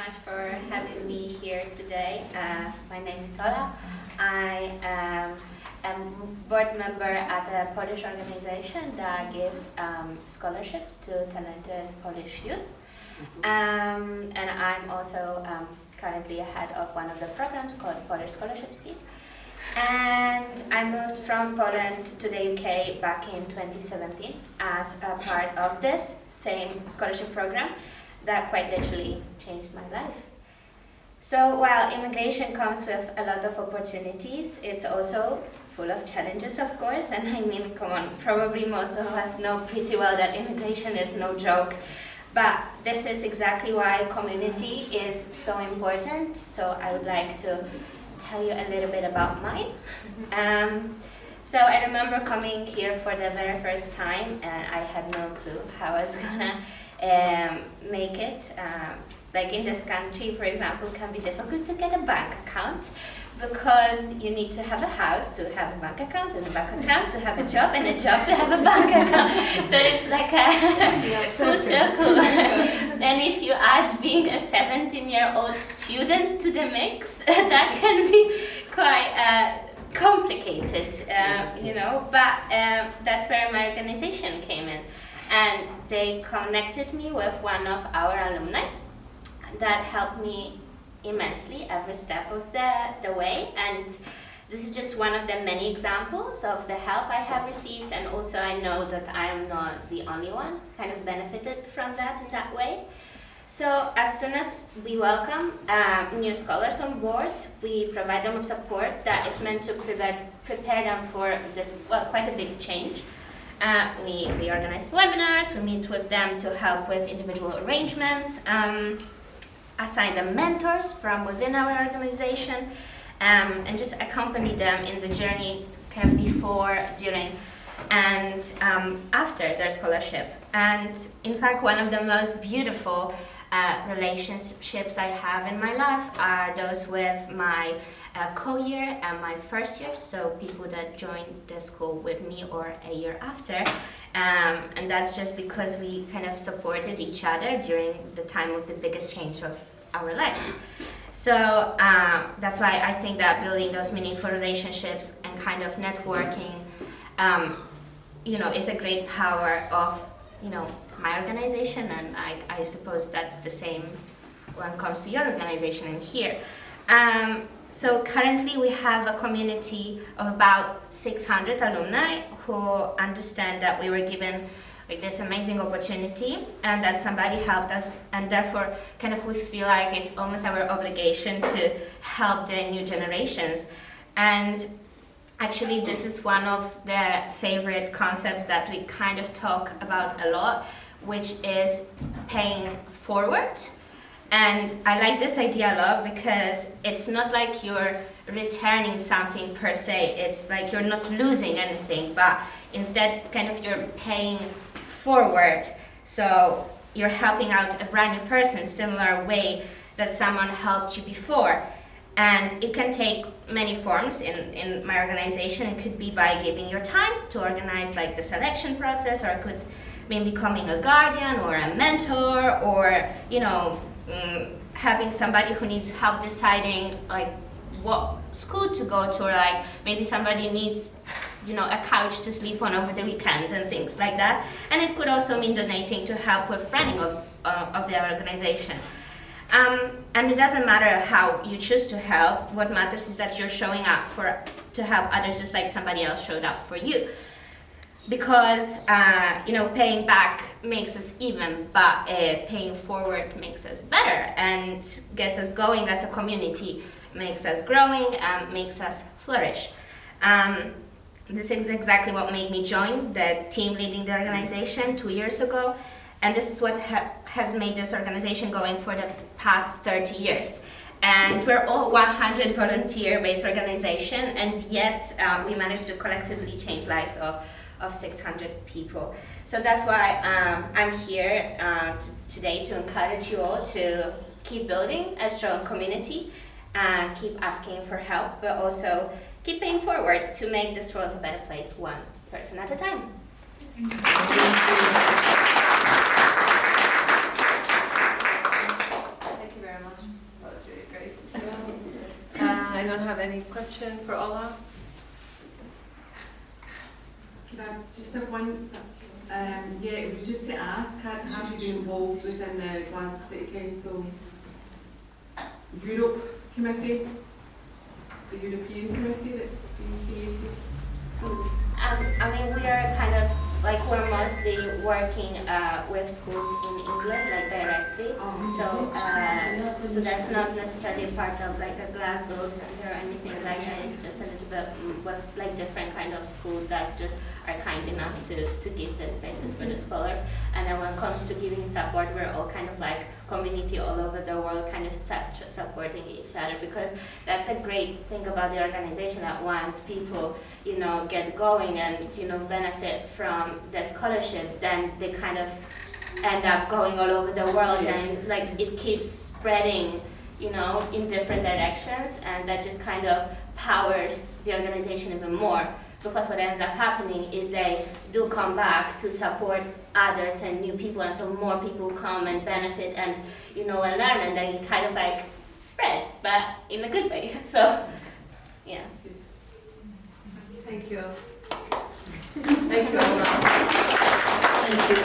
much for having me here today. My name is Ola. I am a board member at a Polish organization that gives scholarships to talented Polish youth. And I'm also currently head of one of the programs called Polish Scholarship Scheme. And I moved from Poland to the UK back in 2017 as a part of this same scholarship program that quite literally changed my life. So while immigration comes with a lot of opportunities, it's also full of challenges, of course. And I mean, come on, probably most of us know pretty well that immigration is no joke. But this is exactly why community is so important. So I would like to tell you a little bit about mine. So I remember coming here for the very first time, and I had no clue how I was gonna make it. Like in this country, for example, it can be difficult to get a bank account because you need to have a house to have a bank account, and a bank account to have a job, and a job to have a bank account. So it's like a full circle. And if you add being a 17-year-old student to the mix, that can be quite complicated, you know. But that's where my organization came in. And they connected me with one of our alumni that helped me immensely every step of the way. And this is just one of the many examples of the help I have received, and also I know that I am not the only one kind of benefited from that in that way. So as soon as we welcome new scholars on board, we provide them with support that is meant to prepare them for this, well, quite a big change. We organize webinars, we meet with them to help with individual arrangements, assign them mentors from within our organization, and just accompany them in the journey kind of before, during, and after their scholarship. And in fact, one of the most beautiful relationships I have in my life are those with my co-year and my first year, so people that joined the school with me or a year after. And that's just because we kind of supported each other during the time of the biggest change of our life. So that's why I think that building those meaningful relationships and kind of networking, you know, is a great power of, you know, my organization, and I suppose that's the same when it comes to your organization and here. So currently we have a community of about 600 alumni who understand that we were given like this amazing opportunity and that somebody helped us, and therefore kind of we feel like it's almost our obligation to help the new generations. And actually this is one of the favorite concepts that we kind of talk about a lot, which is paying forward. And I like this idea a lot because it's not like you're returning something per se, it's like you're not losing anything, but instead kind of you're paying forward. So you're helping out a brand new person, similar way that someone helped you before. And it can take many forms in my organization. It could be by giving your time to organize like the selection process, or it could mean becoming a guardian or a mentor, or, you know, having somebody who needs help deciding like what school to go to, or like maybe somebody needs, you know, a couch to sleep on over the weekend and things like that. And it could also mean donating to help with running of their organization. And it doesn't matter how you choose to help. What matters is that you're showing up to help others just like somebody else showed up for you. Because you know, paying back makes us even, but paying forward makes us better and gets us going as a community, makes us growing, and makes us flourish. This is exactly what made me join the team leading the organization 2 years ago, and this is what has made this organization going for the past 30 years. And we're all 100 volunteer-based organization, and yet we managed to collectively change lives of 600 people. So that's why I'm here today to encourage you all to keep building a strong community and keep asking for help, but also keep paying forward to make this world a better place, one person at a time. Thank you very much. anyone have any question for Ola? Could I just have one? Yeah, it was just to ask, how did you be involved within the Glasgow City Council Europe Committee, the European Committee that's being created? I mean, we are kind of like we're mostly working with schools in England, like directly. So that's not necessarily part of like a Glasgow Centre or anything like that. It's just a little bit with like different kind of schools that just are kind enough to give the spaces for the scholars. And then when it comes to giving support, we're all kind of like community all over the world, kind of supporting each other, because that's a great thing about the organization, that once people get going and benefit from the scholarship, then they kind of end up going all over the world. Yes. And like it keeps spreading in different directions, and that just kind of powers the organization even more, because what ends up happening is they do come back to support others and new people, and so more people come and benefit and and learn, and then it kind of like spreads, but in a good way. So yeah. Thank you.